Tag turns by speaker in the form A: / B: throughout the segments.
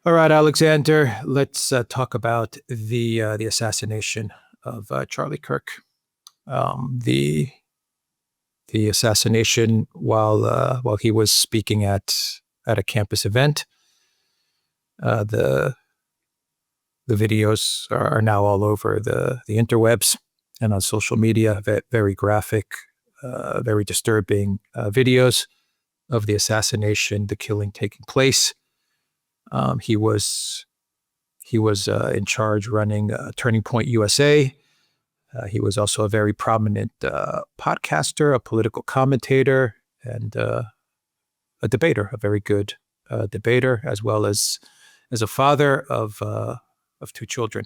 A: All right, Alexander, let's talk about the assassination of Charlie Kirk. The assassination while he was speaking at a campus event. The videos are now all over the interwebs and on social media. Very graphic, very disturbing videos of the assassination, the killing taking place. He was in charge running Turning Point USA. He was also a very prominent podcaster, a political commentator, and a debater, a very good debater, as well as a father of two children.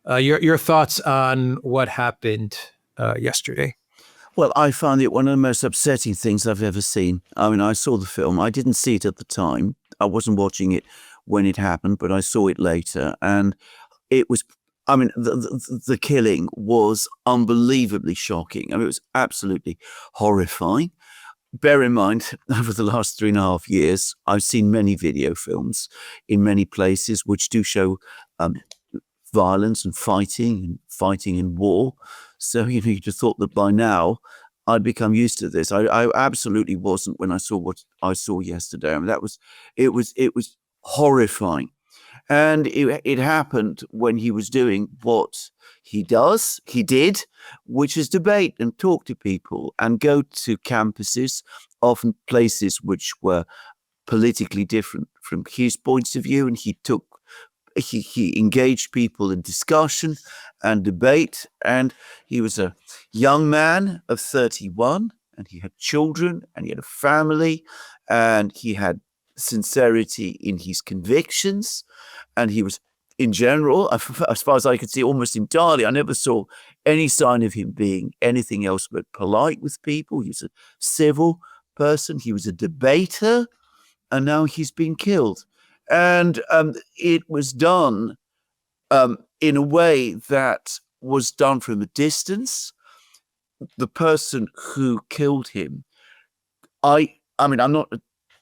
A: Your thoughts on what happened yesterday?
B: Well, I found it one of the most upsetting things I've ever seen. I mean, I saw the film. I didn't see it at the time. I wasn't watching it when it happened, but I saw it later. And it was, I mean, the killing was unbelievably shocking. I mean, it was absolutely horrifying. Bear in mind, over the last 3.5 years, I've seen many video films in many places which do show violence and fighting in war. So you'd have thought that by now I'd become used to this. I absolutely wasn't when I saw what I saw yesterday. I mean, it was horrifying, and it happened when he was doing what he did, which is debate and talk to people and go to campuses, often places which were politically different from his points of view, and he engaged people in discussion and debate. And he was a young man of 31, and he had children, and he had a family, and he had sincerity in his convictions. And he was, in general, as far as I could see, almost entirely, I never saw any sign of him being anything else but polite with people. He was a civil person. He was a debater, and now he's been killed. And it was done in a way that was done from a distance. The person who killed him, I mean, I'm not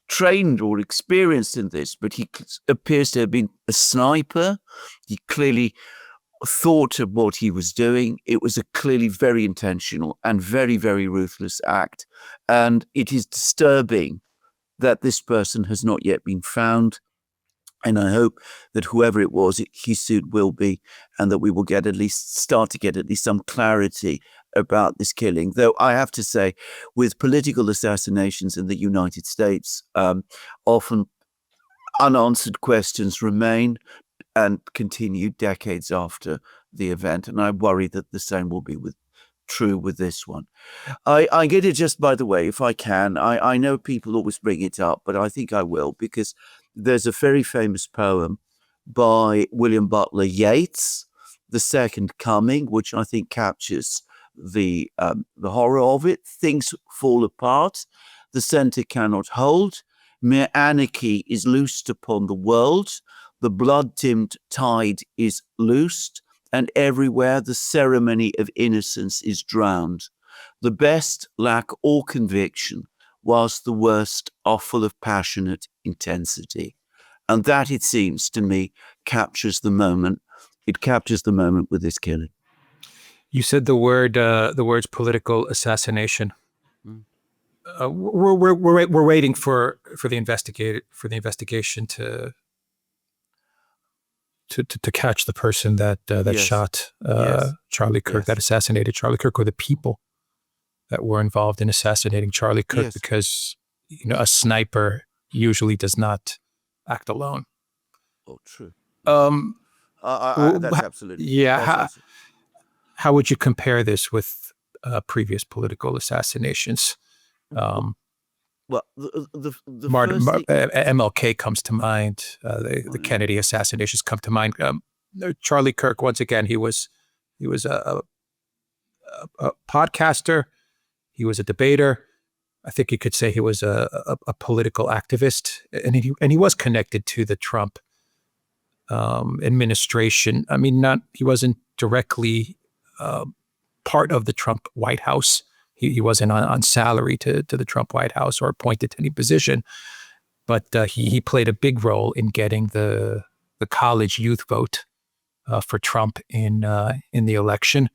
B: trained or experienced in this, but he appears to have been a sniper. He clearly thought of what he was doing. It was a clearly very intentional and very, very ruthless act. And it is disturbing that this person has not yet been found. And I hope that whoever it was, he soon will be, and that we will start to get at least some clarity about this killing. Though I have to say, with political assassinations in the United States, often unanswered questions remain and continue decades after the event. And I worry that the same will be true with this one. I get it, just by the way, if I can. I know people always bring it up, but I think I will, because there's a very famous poem by William Butler Yeats, The Second Coming, which I think captures the horror of it. Things fall apart. The center cannot hold. Mere anarchy is loosed upon the world. The blood-dimmed tide is loosed, and everywhere the ceremony of innocence is drowned. The best lack all conviction, whilst the worst are full of passionate intensity. And that, it seems to me, captures the moment. It captures the moment with this killing.
A: You said the words political assassination. We're waiting for the investigation to catch the person that
B: Yes.
A: shot
B: Yes.
A: Charlie Kirk,
B: Yes.
A: that assassinated Charlie Kirk, or the people that were involved in assassinating Charlie Kirk.
B: Yes.
A: Because a sniper usually does not act alone.
B: Oh, true.
A: Um,
B: That's absolutely.
A: yeah.
B: That's absolutely.
A: How would you compare this with previous political assassinations?
B: Well, the
A: Martin,
B: first thing,
A: MLK comes to mind. The Kennedy assassinations come to mind. Charlie Kirk, once again, he was a podcaster. He was a debater. I think you could say he was a political activist, and he was connected to the Trump administration. I mean, he wasn't directly part of the Trump White House. He wasn't on salary to the Trump White House or appointed to any position. but he played a big role in getting the college youth vote for Trump in the election.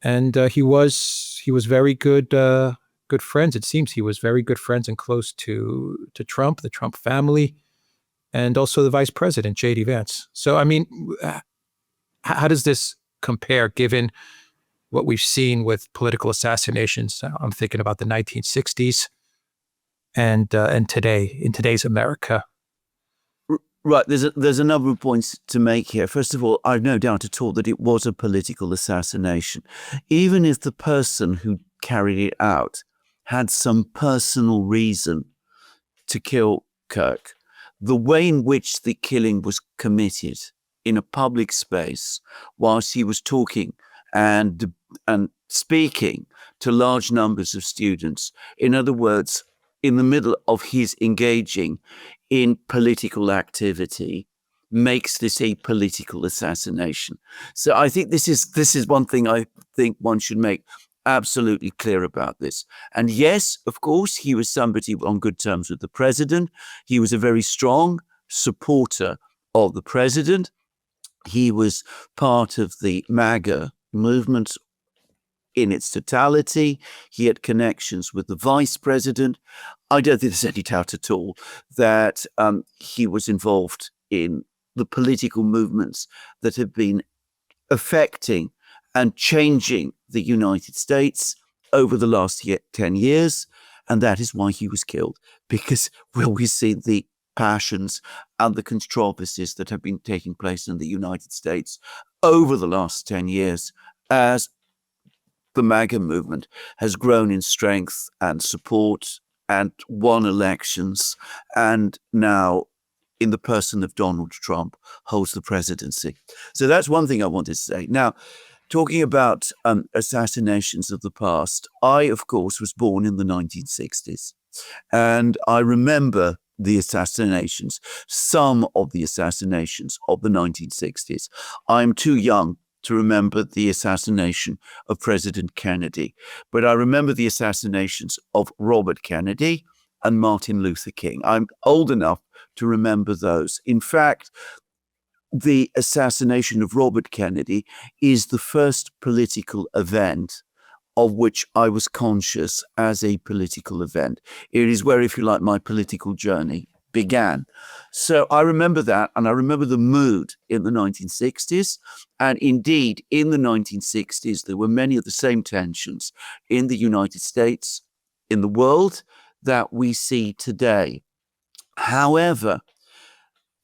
A: And he was very good friends. It seems he was very good friends and close to Trump, the Trump family, and also the vice president, J.D. Vance. So, I mean, how does this compare given what we've seen with political assassinations? I'm thinking about the 1960s and today, in today's America.
B: Right, there's a number of points to make here. First of all, I've no doubt at all that it was a political assassination. Even if the person who carried it out had some personal reason to kill Kirk, the way in which the killing was committed in a public space whilst he was talking and speaking to large numbers of students, in other words, in the middle of his engaging in political activity, makes this a political assassination. So I think this is one thing I think one should make absolutely clear about this. And yes, of course, he was somebody on good terms with the president. He was a very strong supporter of the president. He was part of the MAGA movement in its totality. He had connections with the vice president. I don't think there's any doubt at all that he was involved in the political movements that have been affecting and changing the United States over the last 10 years. And that is why he was killed, because we see the passions and the controversies that have been taking place in the United States over the last 10 years as the MAGA movement has grown in strength and support and won elections, and now, in the person of Donald Trump, holds the presidency. So that's one thing I wanted to say. Now, talking about assassinations of the past, I, of course, was born in the 1960s, and I remember the assassinations, some of the assassinations of the 1960s. I'm too young to remember the assassination of President Kennedy, but I remember the assassinations of Robert Kennedy and Martin Luther King. I'm old enough to remember those. In fact, the assassination of Robert Kennedy is the first political event of which I was conscious as a political event. It is where, if you like, my political journey began. So I remember that, and I remember the mood in the 1960s. And indeed, in the 1960s, there were many of the same tensions in the United States, in the world, that we see today. However,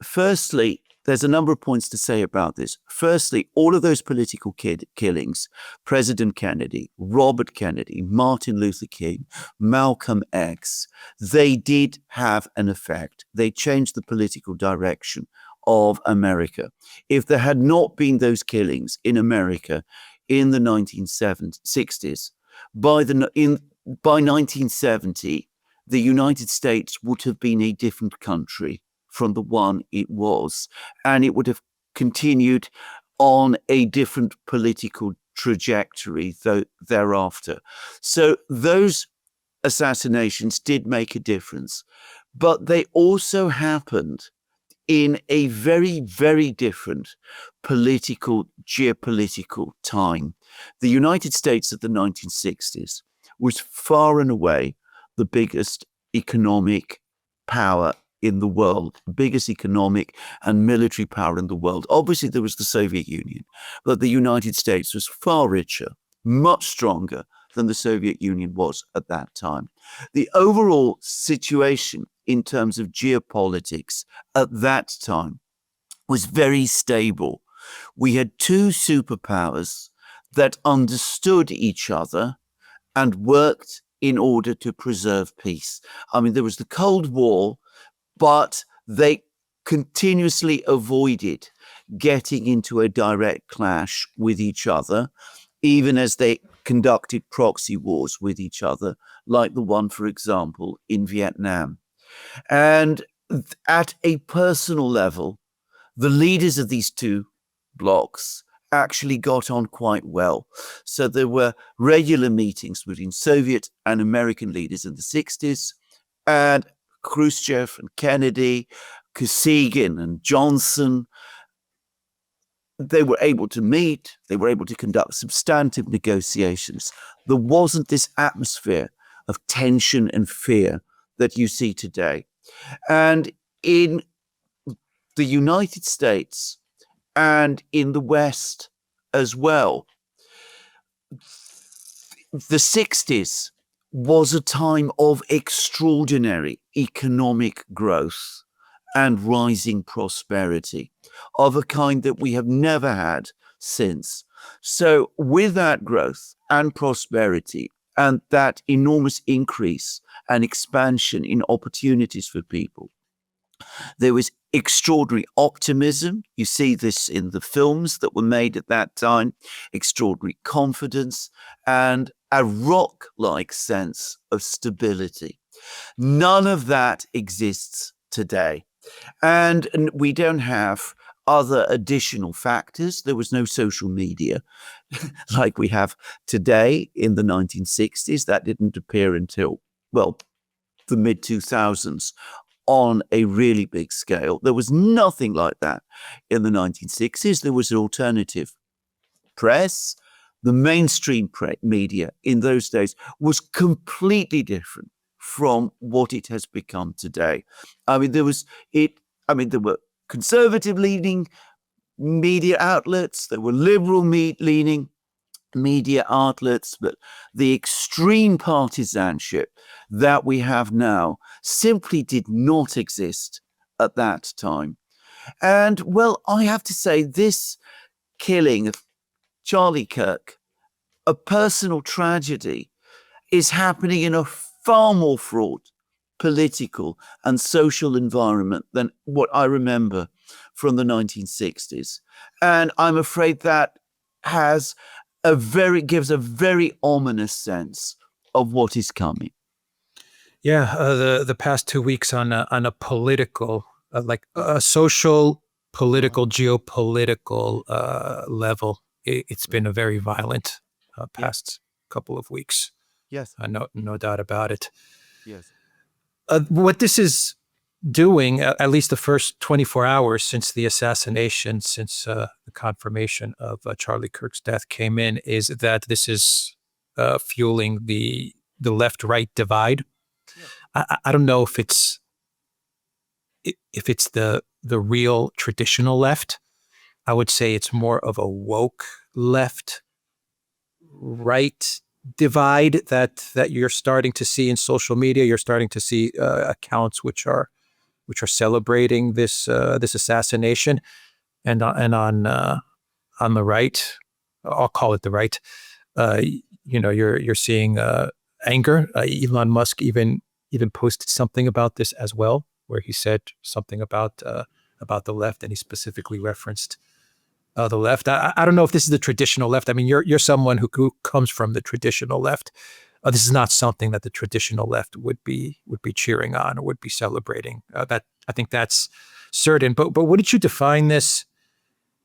B: firstly, there's a number of points to say about this. Firstly, all of those political killings, President Kennedy, Robert Kennedy, Martin Luther King, Malcolm X, they did have an effect. They changed the political direction of America. If there had not been those killings in America in the 1960s, by 1970, the United States would have been a different country from the one it was, and it would have continued on a different political trajectory thereafter. So those assassinations did make a difference, but they also happened in a very, very different geopolitical time. The United States of the 1960s was far and away the biggest economic power in the world, biggest economic and military power in the world. Obviously, there was the Soviet Union, but the United States was far richer, much stronger than the Soviet Union was at that time. The overall situation in terms of geopolitics at that time was very stable. We had two superpowers that understood each other and worked in order to preserve peace. I mean, there was the Cold War, but they continuously avoided getting into a direct clash with each other, even as they conducted proxy wars with each other, like the one, for example, in Vietnam. And at a personal level, the leaders of these two blocs actually got on quite well. So there were regular meetings between Soviet and American leaders in the 60s, and Khrushchev and Kennedy, Kosygin and Johnson, they were able to meet, they were able to conduct substantive negotiations. There wasn't this atmosphere of tension and fear that you see today. And in the United States and in the West as well, the 60s was a time of extraordinary economic growth and rising prosperity of a kind that we have never had since. So with that growth and prosperity and that enormous increase and expansion in opportunities for people, there was extraordinary optimism. You see this in the films that were made at that time, extraordinary confidence, and a rock-like sense of stability. None of that exists today. And we don't have other additional factors. There was no social media like we have today in the 1960s. That didn't appear until, well, the mid-2000s on a really big scale. There was nothing like that in the 1960s. There was an alternative press. The mainstream media in those days was completely different from what it has become today. I mean, there were conservative leaning media outlets, there were liberal leaning media outlets, but the extreme partisanship that we have now simply did not exist at that time. And well, I have to say, this killing of Charlie Kirk, a personal tragedy, is happening in a far more fraught political and social environment than what I remember from the 1960s. And I'm afraid that gives a very ominous sense of what is coming.
A: Yeah, the past 2 weeks on a political, like a social, political, geopolitical level, it's been a very violent past couple of weeks.
B: Yes.
A: No doubt about it.
B: Yes.
A: What this is doing, at least the first 24 hours since the assassination, since the confirmation of Charlie Kirk's death came in, is that this is fueling the left-right divide. Yeah. I don't know if it's the real traditional left. I would say it's more of a woke left right divide that you're starting to see in social media. You're starting to see accounts which are celebrating this assassination, and on the right, I'll call it the right. You're seeing anger. Elon Musk even posted something about this as well, where he said something about the left, and he specifically referenced the left. I don't know if this is the traditional left. I mean, you're someone who comes from the traditional left. This is not something that the traditional left would be cheering on or would be celebrating. That I think that's certain. But what did you define this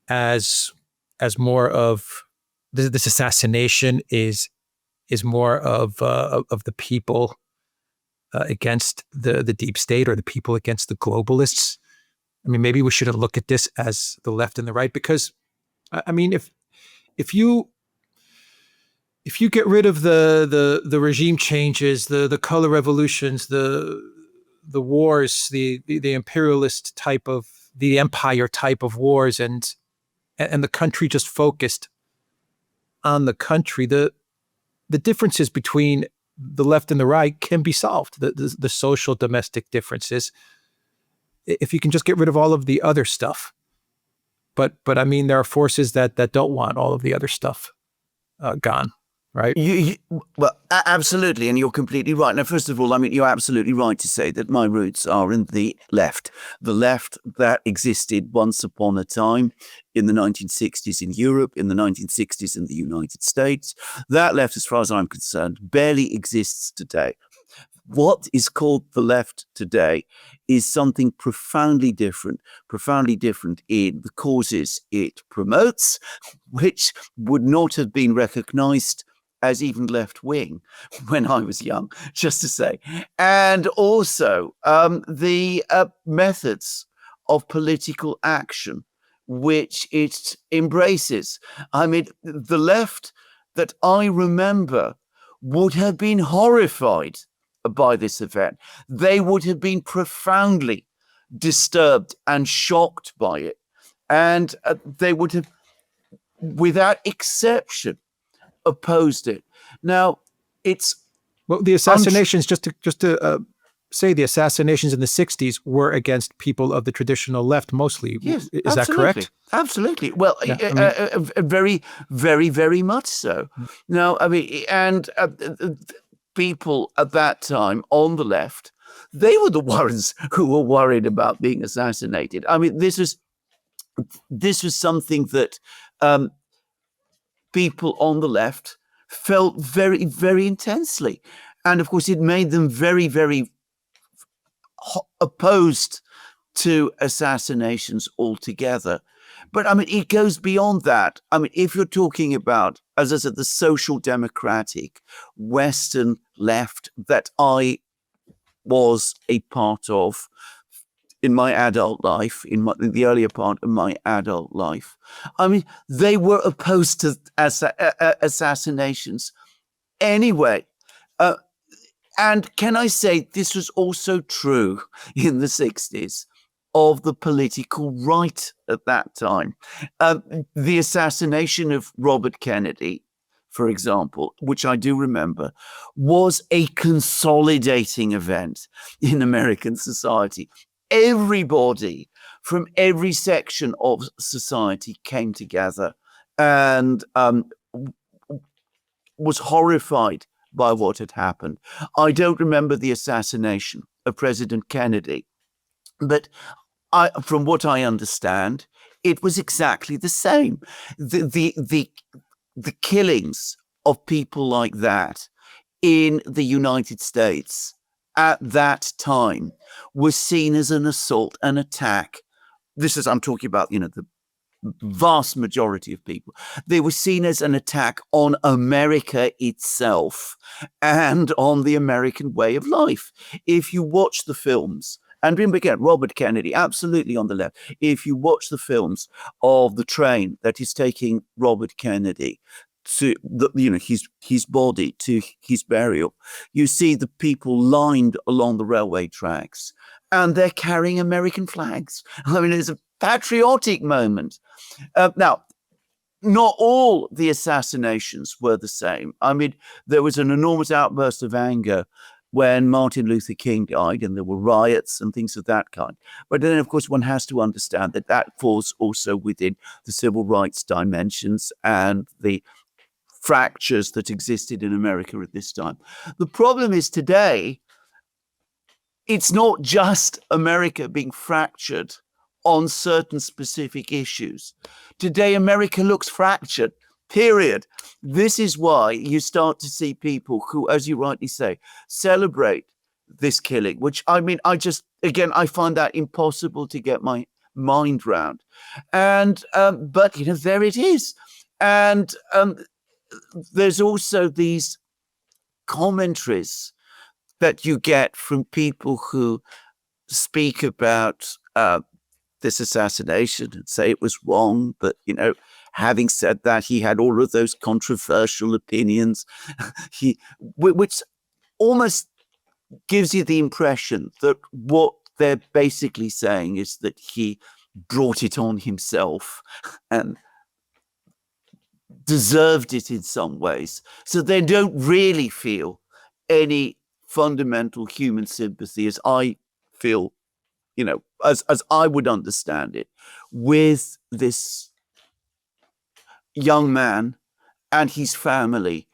A: as more of this assassination is more of the people against the deep state, or the people against the globalists? I mean, maybe we should look at this as the left and the right, because I mean, if you get rid of the regime changes, the color revolutions, the wars, the imperialist type of, the empire type of wars, and the country just focused on the country, the differences between the left and the right can be solved. The social domestic differences, if you can just get rid of all of the other stuff. But I mean, there are forces that don't want all of the other stuff gone, right?
B: Well, absolutely, and you're completely right. Now, first of all, I mean, you're absolutely right to say that my roots are in the left that existed once upon a time in the 1960s in Europe, in the 1960s in the United States. That left, as far as I'm concerned, barely exists today. What is called the left today is something profoundly different in the causes it promotes, which would not have been recognized as even left wing when I was young, just to say, and also the methods of political action which it embraces. I mean, the left that I remember would have been horrified by this event. They would have been profoundly disturbed and shocked by it. And they would have, without exception, opposed it. Now, it's
A: the assassinations, just to say, the assassinations in the 60s were against people of the traditional left mostly.
B: Yes,
A: is that correct?
B: Absolutely. Well,
A: Yeah, I mean,
B: very, very, very much so. Now, I mean, and people at that time on the left, they were the ones who were worried about being assassinated. I mean, this was something that people on the left felt very, very intensely. And of course, it made them very, very opposed to assassinations altogether. But I mean, it goes beyond that. I mean, if you're talking about, as I said, the social democratic Western left that I was a part of in my adult life, in the earlier part of my adult life, I mean, they were opposed to assassinations anyway. And can I say this was also true in the 60s of the political right at that time? The assassination of Robert Kennedy, for example, which I do remember, was a consolidating event in American society. Everybody from every section of society came together and was horrified by what had happened. I don't remember the assassination of President Kennedy, but from what I understand, it was exactly the same. The killings of people like that in the United States at that time was seen as an assault, an attack. I'm talking about, the vast majority of people. They were seen as an attack on America itself and on the American way of life. If you watch the films, and remember again, Robert Kennedy, absolutely on the left. If you watch the films of the train that is taking Robert Kennedy to his body to his burial, you see the people lined along the railway tracks, and they're carrying American flags. I mean, it's a patriotic moment. Now, not all the assassinations were the same. I mean, there was an enormous outburst of anger when Martin Luther King died, and there were riots and things of that kind. But then, of course, one has to understand that that falls also within the civil rights dimensions and the fractures that existed in America at this time. The problem is today, it's not just America being fractured on certain specific issues. Today, America looks fractured, period. This is why you start to see people who, as you rightly say, celebrate this killing, which I mean, I find that impossible to get my mind round. And, but, there it is. And there's also these commentaries that you get from people who speak about this assassination and say it was wrong. But, having said that, he had all of those controversial opinions, which almost gives you the impression that what they're basically saying is that he brought it on himself and deserved it in some ways. So they don't really feel any fundamental human sympathy, as I feel, as I would understand it, with this young man and his family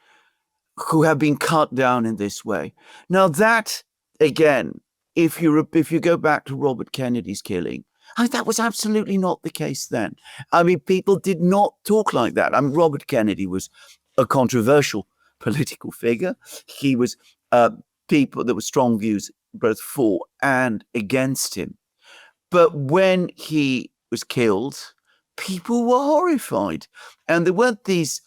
B: who have been cut down in this way. Now that, again, if you go back to Robert Kennedy's killing, that was absolutely not the case then. I mean, people did not talk like that. I mean, Robert Kennedy was a controversial political figure. He was there were strong views both for and against him. But when he was killed, people were horrified. And there weren't these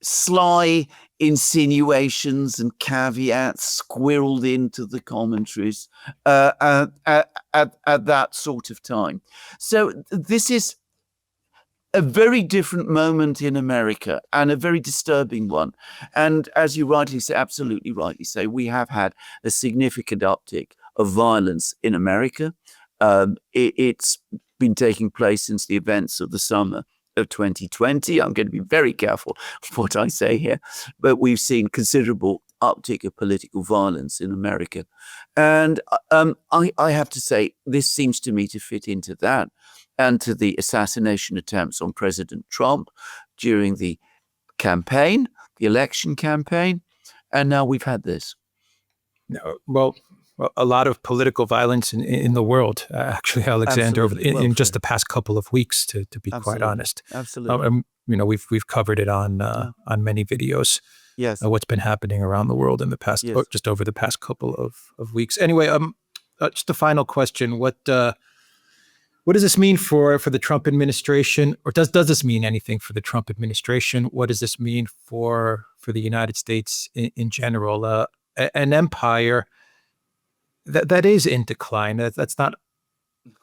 B: sly insinuations and caveats squirreled into the commentaries at that sort of time. So this is a very different moment in America, and a very disturbing one. And as you rightly say, absolutely rightly say, we have had a significant uptick of violence in America. It's been taking place since the events of the summer of 2020. I'm going to be very careful what I say here, but we've seen considerable uptick of political violence in America. And I have to say, this seems to me to fit into that, and to the assassination attempts on President Trump during the campaign, the election campaign. And now we've had this.
A: No, well, a lot of political violence in the world, actually, Alexander, in just the past couple of weeks, to be quite honest.
B: Absolutely.
A: We've covered it on many videos.
B: Yes.
A: What's been happening around the world in the past, just over the past couple of weeks. Anyway, just a final question: what does this mean for the Trump administration, or does this mean anything for the Trump administration? What does this mean for the United States in general? An empire that is in decline. That's not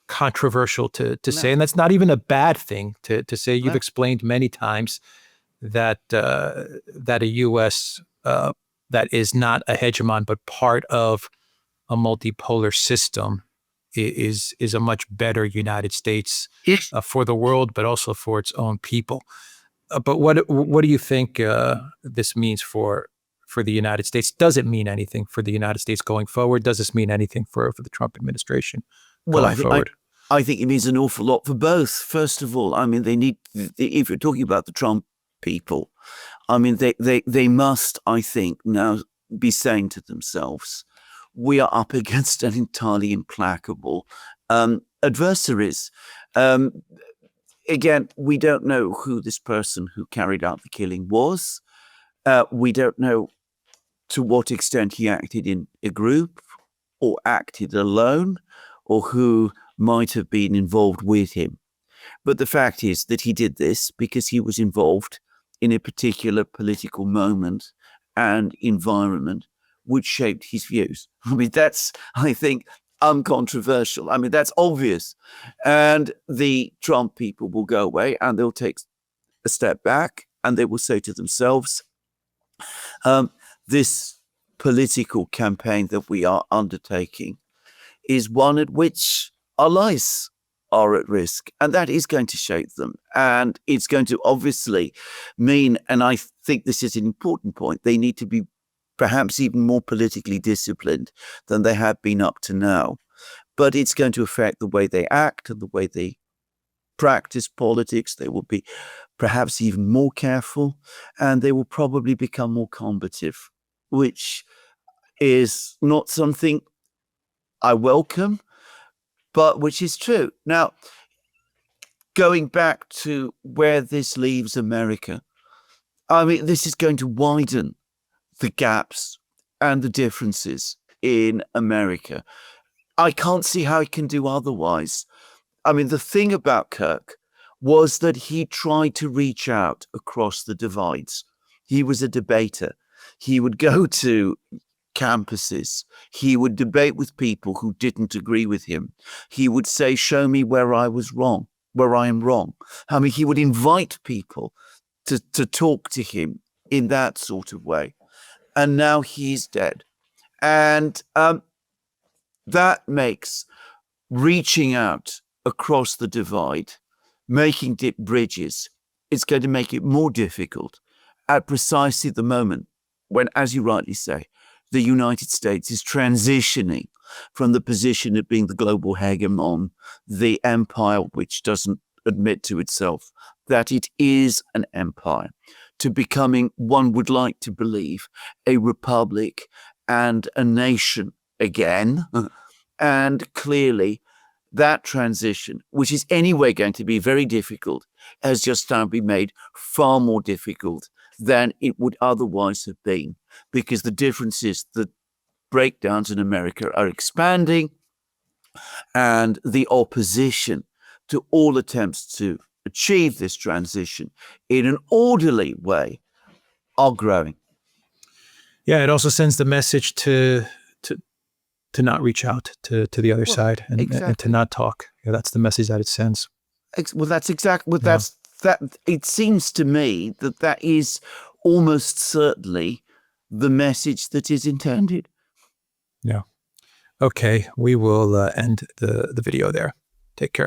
A: controversial to say, and that's not even a bad thing to say. You've explained many times that that a U.S. That is not a hegemon, but part of a multipolar system is a much better United States for the world, but also for its own people. But what do you think this means for the United States? Does it mean anything for the United States going forward? Does this mean anything for the Trump administration going forward?
B: I think it means an awful lot for both. First of all, I mean, if you're talking about the Trump people, I mean, they must, I think, now be saying to themselves, we are up against an entirely implacable adversaries. Again, we don't know who this person who carried out the killing was. We don't know to what extent he acted in a group or acted alone, or who might have been involved with him. But the fact is that he did this because he was involved in a particular political moment and environment which shaped his views. I mean, that's, I think, uncontroversial. I mean, that's obvious. And the Trump people will go away and they'll take a step back and they will say to themselves, this political campaign that we are undertaking is one at which our lives are at risk, and that is going to shape them. And it's going to obviously mean, and I think this is an important point, they need to be perhaps even more politically disciplined than they have been up to now. But it's going to affect the way they act and the way they practice politics. They will be perhaps even more careful, and they will probably become more combative, which is not something I welcome, but which is true. Now, going back to where this leaves America, I mean, this is going to widen the gaps and the differences in America. I can't see how it can do otherwise. I mean, the thing about Kirk was that he tried to reach out across the divides. He was a debater. He would go to campuses. He would debate with people who didn't agree with him. He would say, show me where I was wrong, where I am wrong. I mean, he would invite people to talk to him in that sort of way. And now he's dead. And that makes reaching out across the divide, making deep bridges, it's going to make it more difficult at precisely the moment when, as you rightly say, the United States is transitioning from the position of being the global hegemon, the empire which doesn't admit to itself that it is an empire, to becoming, one would like to believe, a republic and a nation again. And clearly, that transition, which is anyway going to be very difficult, has just now been made far more difficult than it would otherwise have been, because the differences, the breakdowns in America are expanding, and the opposition to all attempts to achieve this transition in an orderly way are growing.
A: Yeah, it also sends the message to not reach out to the other side and to
B: exactly.
A: not talk. Yeah, that's the message that it sends.
B: Well, that's exactly what that. It seems to me that is almost certainly the message that is intended.
A: Yeah. Okay, we will end the video there. Take care.